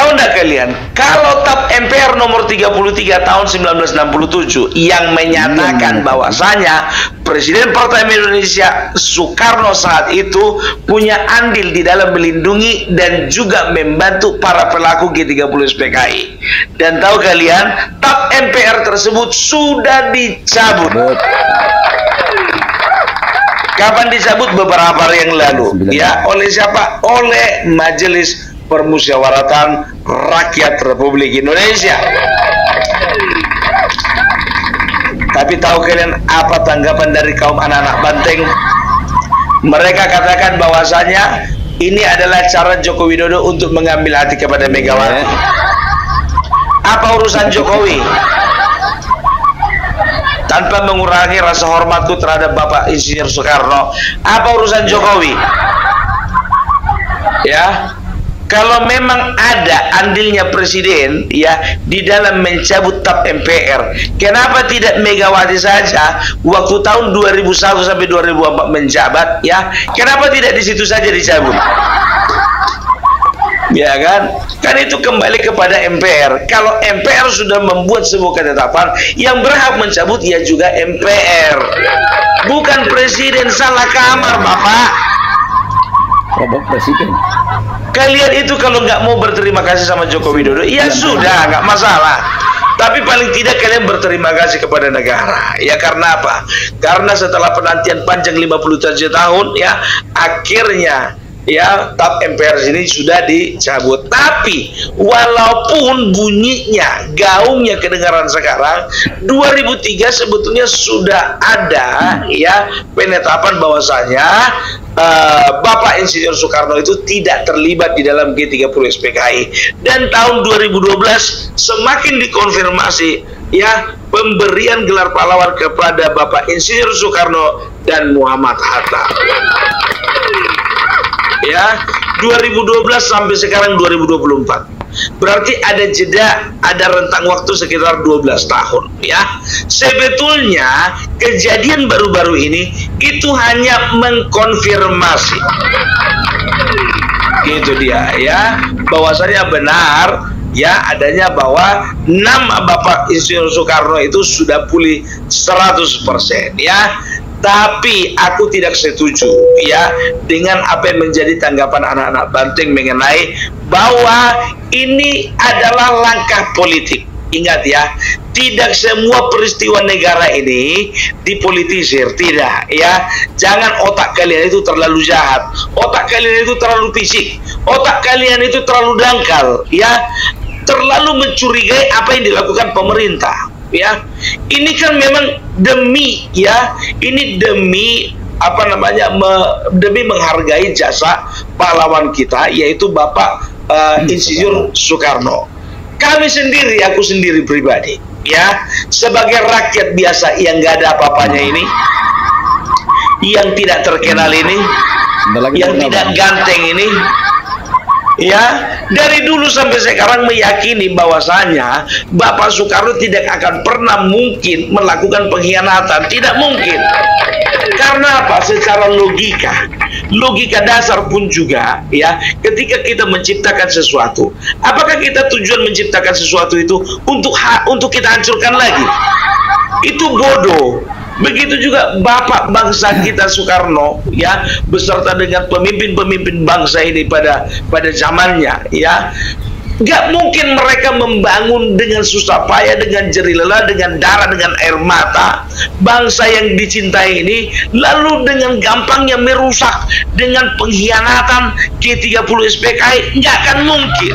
Tahu nggak kalian, kalau TAP MPR nomor 33 tahun 1967 yang menyatakan bahwasanya Presiden pertama Indonesia Soekarno saat itu punya andil di dalam melindungi dan juga membantu para pelaku G30 SPKI. Dan tahu kalian, TAP MPR tersebut sudah dicabut. Kapan dicabut? Beberapa hari yang lalu. Ya, oleh siapa? Oleh Majelis Permusyawaratan Rakyat Republik Indonesia. Tapi tahu kalian apa tanggapan dari kaum anak-anak Banteng? Mereka katakan bahwasanya ini adalah cara Joko Widodo untuk mengambil hati kepada Megawati. Apa urusan Jokowi? Tanpa mengurangi rasa hormatku terhadap Bapak Insinyur Soekarno, apa urusan Jokowi? Ya, kalau memang ada andilnya presiden ya di dalam mencabut TAP MPR, kenapa tidak Megawati saja waktu tahun 2001 sampai 2004 menjabat ya? Kenapa tidak di situ saja dicabut? Ya kan? Kan itu kembali kepada MPR. Kalau MPR sudah membuat sebuah ketetapan, yang berhak mencabut ya juga MPR. Bukan presiden, salah kamar Bapak. Bapak Presiden. Kalian itu kalau nggak mau berterima kasih sama Joko Widodo, ya sudah, nggak masalah. Tapi paling tidak kalian berterima kasih kepada negara. Ya karena apa? Karena setelah penantian panjang 57 tahun, ya akhirnya ya TAP MPR ini sudah dicabut. Tapi walaupun bunyinya, gaungnya kedengaran sekarang, 2003 sebetulnya sudah ada ya penetapan bahwasanya Bapak Insinyur Soekarno itu tidak terlibat di dalam G30 SPKI. Dan tahun 2012 semakin dikonfirmasi ya pemberian gelar pahlawan kepada Bapak Insinyur Soekarno dan Muhammad Hatta. Ya, 2012 sampai sekarang 2024. Berarti ada jeda, ada rentang waktu sekitar 12 tahun ya. Sebetulnya kejadian baru-baru ini itu hanya mengkonfirmasi. Gitu dia ya, bahwasanya benar ya adanya bahwa nama Bapak Insinyur Soekarno itu sudah pulih 100% ya. Tapi aku tidak setuju ya dengan apa yang menjadi tanggapan anak-anak Banteng mengenai bahwa ini adalah langkah politik. Ingat ya, tidak semua peristiwa negara ini dipolitisir, tidak ya. Jangan otak kalian itu terlalu jahat, otak kalian itu terlalu fisik, otak kalian itu terlalu dangkal ya, terlalu mencurigai apa yang dilakukan pemerintah. Ya, ini kan memang demi ya, ini demi apa namanya demi menghargai jasa pahlawan kita yaitu Bapak Insinyur Soekarno. Kami sendiri, aku sendiri pribadi ya sebagai rakyat biasa yang nggak ada apa-apanya ini, yang tidak terkenal ini, yang tidak ganteng ini ya, dari dulu sampai sekarang meyakini bahwasanya Bapak Soekarno tidak akan pernah mungkin melakukan pengkhianatan, tidak mungkin. Karena apa? Secara logika dasar pun juga ya, ketika kita menciptakan sesuatu, apakah kita tujuan menciptakan sesuatu itu untuk kita hancurkan lagi? Itu bodoh. Begitu juga Bapak bangsa kita Soekarno ya beserta dengan pemimpin-pemimpin bangsa ini pada zamannya ya, nggak mungkin mereka membangun dengan susah payah, dengan jerih lelah, dengan darah, dengan air mata bangsa yang dicintai ini, lalu dengan gampangnya merusak dengan pengkhianatan G30 SPKI. Nggak akan mungkin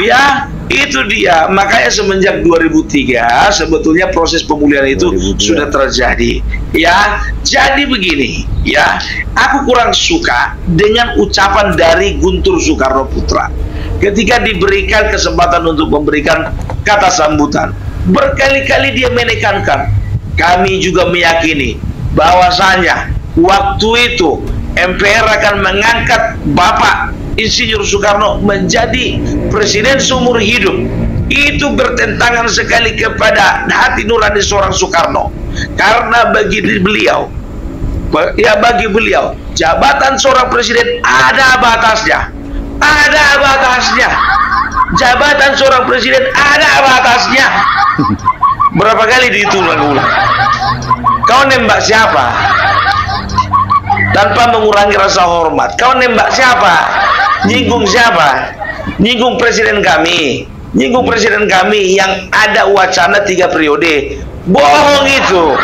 ya. Itu dia, makanya semenjak 2003 sebetulnya proses pemulihan itu sudah terjadi ya. Jadi begini ya, aku kurang suka dengan ucapan dari Guntur Soekarno Putra ketika diberikan kesempatan untuk memberikan kata sambutan. Berkali-kali dia menekankan, kami juga meyakini bahwasanya waktu itu MPR akan mengangkat Bapak Insinyur Soekarno menjadi presiden seumur hidup. Itu bertentangan sekali kepada hati nurani seorang Soekarno. Karena bagi beliau jabatan seorang presiden ada batasnya. ada batasnya. Jabatan seorang presiden ada batasnya. Berapa kali diulang-ulang? Kau nembak siapa? Tanpa mengurangi rasa hormat. Kau nembak siapa? Nyinggung siapa? Nyinggung presiden kami. Nyinggung presiden kami yang ada wacana 3 periode. Bohong itu.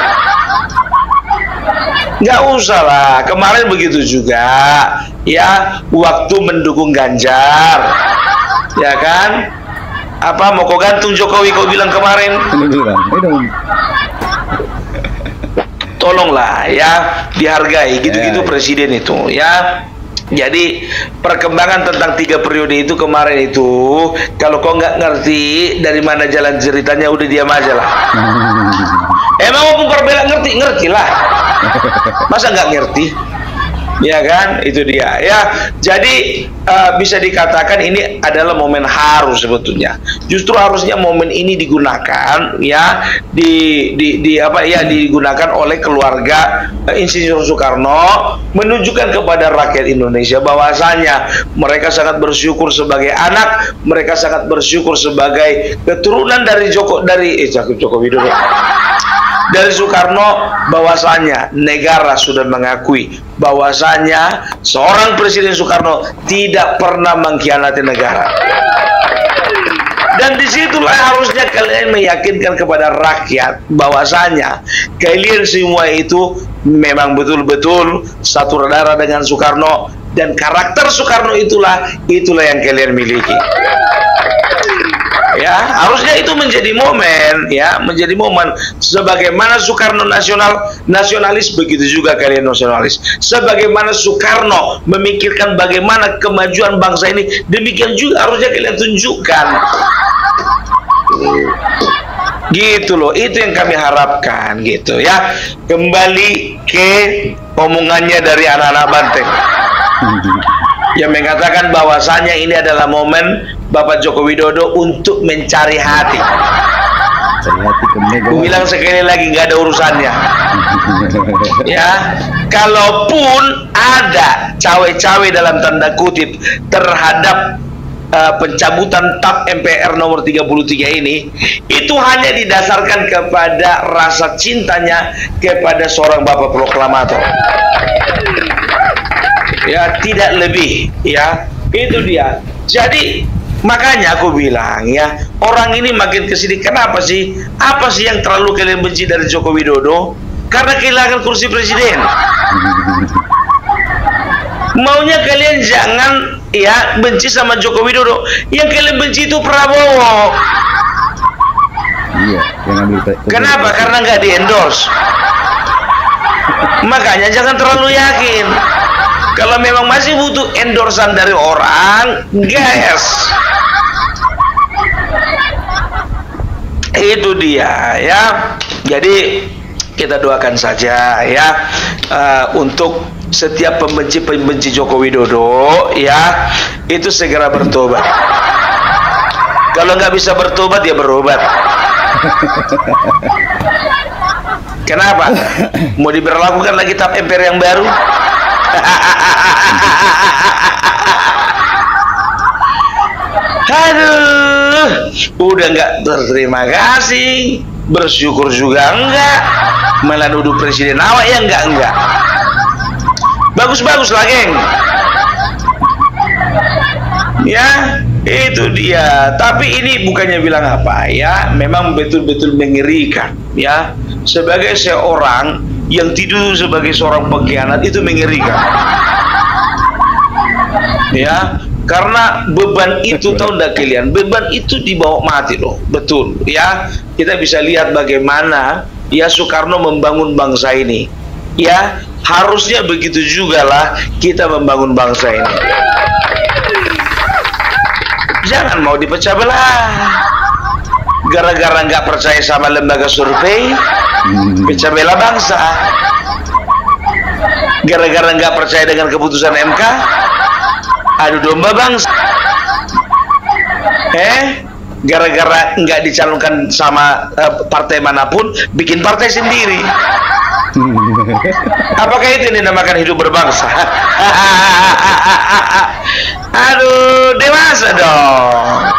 Nggak usah lah. Kemarin begitu juga. Ya, waktu mendukung Ganjar. Ya kan? Apa mau kau gantung Jokowi kau bilang kemarin? Tolonglah ya, dihargai gitu-gitu presiden itu ya. Jadi perkembangan tentang 3 periode itu kemarin itu, kalau kau nggak ngerti dari mana jalan ceritanya, udah diam aja lah. Emang mau perbela ngerti lah. Masa nggak ngerti? Ya kan, itu dia ya. Jadi bisa dikatakan ini adalah momen haru sebetulnya. Justru harusnya momen ini digunakan ya digunakan oleh keluarga Insinyur Soekarno, menunjukkan kepada rakyat Indonesia bahwasanya mereka sangat bersyukur sebagai anak, mereka sangat bersyukur sebagai keturunan dari Joko Widodo, dari Soekarno, bahwasanya negara sudah mengakui bahwasanya seorang Presiden Soekarno tidak pernah mengkhianati negara. Dan disitulah harusnya kalian meyakinkan kepada rakyat bahwasanya kalian semua itu memang betul-betul satu darah dengan Soekarno, dan karakter Soekarno itulah yang kalian miliki. Ya, harusnya itu menjadi momen ya, menjadi momen. Sebagaimana Soekarno nasionalis, begitu juga kalian nasionalis. Sebagaimana Soekarno memikirkan bagaimana kemajuan bangsa ini, demikian juga harusnya kalian tunjukkan. Gitu loh, itu yang kami harapkan gitu ya. Kembali ke omongannya dari anak-anak Banteng yang mengatakan bahwasanya ini adalah momen Bapak Joko Widodo untuk mencari hati. Aku bilang sekali lagi, nggak ada urusannya. Ya, kalaupun ada cawe-cawe dalam tanda kutip terhadap pencabutan TAP MPR nomor 33 ini, itu hanya didasarkan kepada rasa cintanya kepada seorang Bapak Proklamator. Ya, tidak lebih ya. Itu dia. Jadi makanya aku bilang ya, orang ini makin kesini, kenapa sih? Apa sih yang terlalu kalian benci dari Joko Widodo? Karena kehilangan kursi presiden. Maunya kalian jangan ya benci sama Joko Widodo. Yang kalian benci itu Prabowo. Iya, kenapa? Karena nggak di endorse. Makanya jangan terlalu yakin. Kalau memang masih butuh endorsan dari orang, gas. Itu dia ya. Jadi kita doakan saja ya untuk setiap pembenci Joko Widodo ya, itu segera bertobat. Kalau nggak bisa bertobat ya berobat. Kenapa? Mau diberlakukan lagi TAP MPR yang baru? Aduh, udah nggak berterima kasih, bersyukur juga enggak, malah nuduh presiden awak ya enggak. Bagus-bagus lah geng. Ya, itu dia. Tapi ini bukannya bilang apa ya, memang betul-betul mengerikan ya. Sebagai seorang yang tidur sebagai seorang pengkhianat itu mengerikan. Ya, karena beban itu, tahu enggak kalian, beban itu dibawa mati loh, betul ya. Kita bisa lihat bagaimana ya Soekarno membangun bangsa ini. Ya, harusnya begitu juga lah kita membangun bangsa ini. Jangan mau dipecah belah gara-gara nggak percaya sama lembaga survei, pecah belah bangsa. Gara-gara nggak percaya dengan keputusan MK, adu domba bangsa. Gara-gara nggak dicalonkan sama partai manapun, bikin partai sendiri. Apakah itu yang dinamakan hidup berbangsa? Aduh, dewasa dong.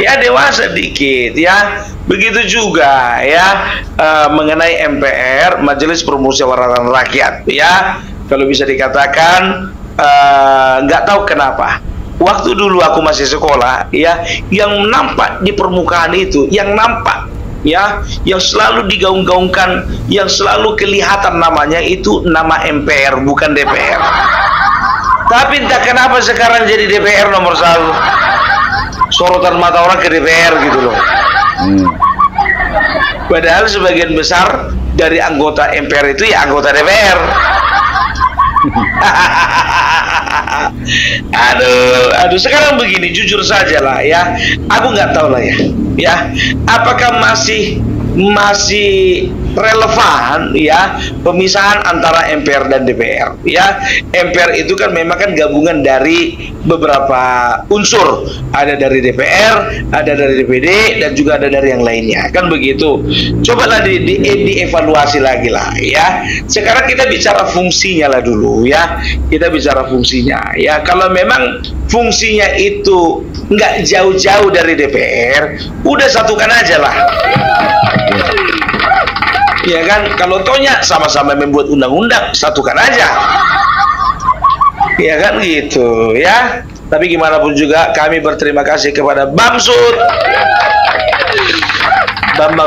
Ya dewasa dikit ya. Begitu juga ya mengenai MPR, Majelis Permusyawaratan Rakyat ya. Kalau bisa dikatakan nggak tahu kenapa. Waktu dulu aku masih sekolah ya, yang nampak di permukaan itu, yang nampak ya, yang selalu digaung-gaungkan, yang selalu kelihatan namanya itu nama MPR, bukan DPR. Tapi entah kenapa sekarang jadi DPR nomor 1. Sorotan mata orang ke DPR gitu loh. Padahal sebagian besar dari anggota MPR itu ya anggota DPR. Aduh, sekarang begini, jujur saja lah ya, aku nggak tahu lah ya, apakah masih relevan ya pemisahan antara MPR dan DPR ya. MPR itu kan memang kan gabungan dari beberapa unsur, ada dari DPR, ada dari DPD, dan juga ada dari yang lainnya, kan begitu. Cobalah dievaluasi lagi lah ya. Sekarang kita bicara fungsinya lah dulu ya, kita bicara fungsinya ya. Kalau memang fungsinya itu nggak jauh-jauh dari DPR, udah satukan aja lah. Ya kan, kalau tonya sama-sama membuat undang-undang, satukan aja. Ya kan gitu ya. Tapi gimana pun juga kami berterima kasih kepada Bambang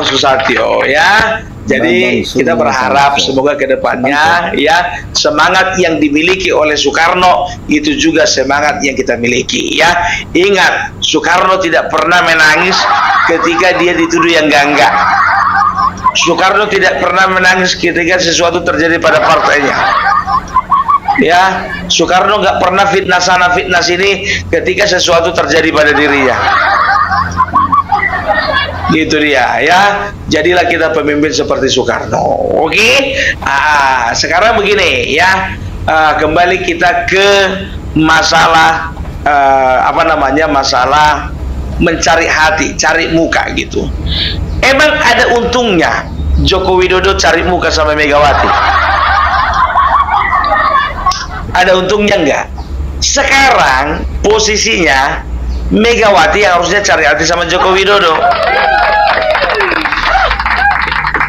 Susatyo ya. Jadi kita berharap semoga kedepannya ya semangat yang dimiliki oleh Soekarno itu juga semangat yang kita miliki ya. Ingat, Soekarno tidak pernah menangis ketika dia dituduh yang enggak. Soekarno tidak pernah menangis ketika sesuatu terjadi pada partainya. Ya, Soekarno nggak pernah fitnah sana fitnah sini ketika sesuatu terjadi pada dirinya. Gitu dia ya. Jadilah kita pemimpin seperti Soekarno. Oke? Sekarang begini ya. Kembali kita ke masalah masalah mencari hati, cari muka gitu. Emang ada untungnya Joko Widodo cari muka sama Megawati? Ada untungnya enggak? Sekarang posisinya Megawati yang harusnya cari hati sama Joko Widodo.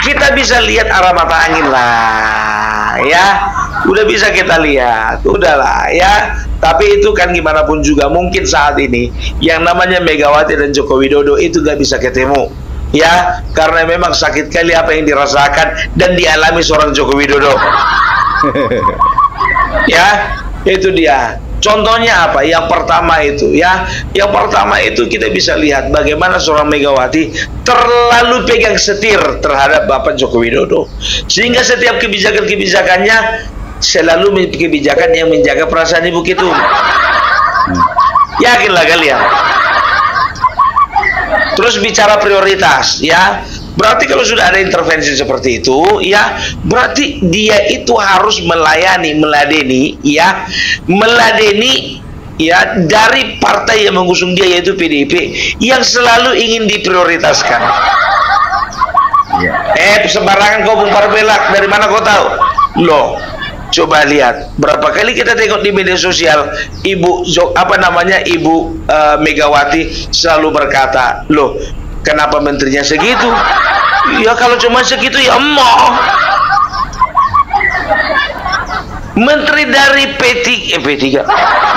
Kita bisa lihat arah mata angin lah ya. Udah bisa kita lihat, udahlah ya. Tapi itu kan gimana pun juga mungkin saat ini yang namanya Megawati dan Joko Widodo itu gak bisa ketemu ya, karena memang sakit kali apa yang dirasakan dan dialami seorang Joko Widodo. Ya, itu dia. Contohnya apa? Yang pertama itu ya, yang pertama itu kita bisa lihat bagaimana seorang Megawati terlalu pegang setir terhadap Bapak Joko Widodo, sehingga setiap kebijakan-kebijakannya selalu kebijakan yang menjaga perasaan Ibu Ketum. Yakinlah kalian. Terus bicara prioritas ya, berarti kalau sudah ada intervensi seperti itu ya, berarti dia itu harus meladeni ya dari partai yang mengusung dia, yaitu PDIP, yang selalu ingin diprioritaskan. Sembarangan kau bongkar belak, dari mana kau tahu? Loh, coba lihat berapa kali kita tengok di media sosial Ibu Megawati selalu berkata, loh kenapa menterinya segitu? Ya kalau cuma segitu ya emoh. Menteri dari P3,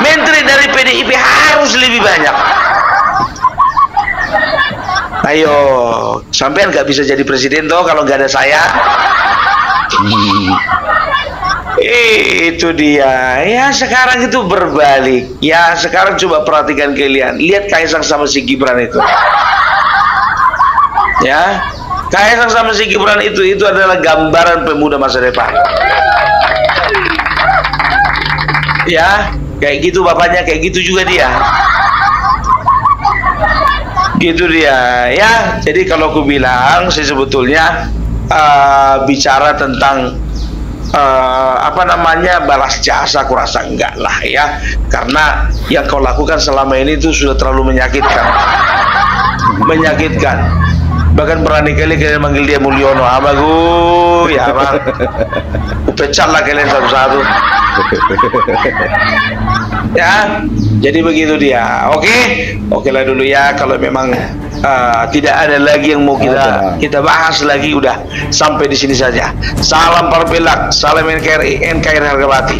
menteri dari PDIP harus lebih banyak. Ayo, sampean nggak bisa jadi presiden toh kalau nggak ada saya. Itu dia ya. Sekarang itu berbalik ya. Sekarang coba perhatikan kalian, lihat Kaisang sama si Gibran itu ya. Kaisang sama si Gibran itu adalah gambaran pemuda masa depan ya. Kayak gitu bapaknya, kayak gitu juga dia, gitu dia ya. Jadi kalau aku bilang sih sebetulnya bicara tentang balas jasa, aku rasa enggak lah ya, karena yang kau lakukan selama ini itu sudah terlalu menyakitkan Bahkan berani kali kalian manggil dia Mulyono. Amagu, ya bang. Pecat lah kalian satu-satu. Ya, jadi begitu dia. Oke lah dulu ya. Kalau memang tidak ada lagi yang mau kita bahas lagi, udah sampai di sini saja. Salam Parpelak, salam NKRI, NKRI harga mati.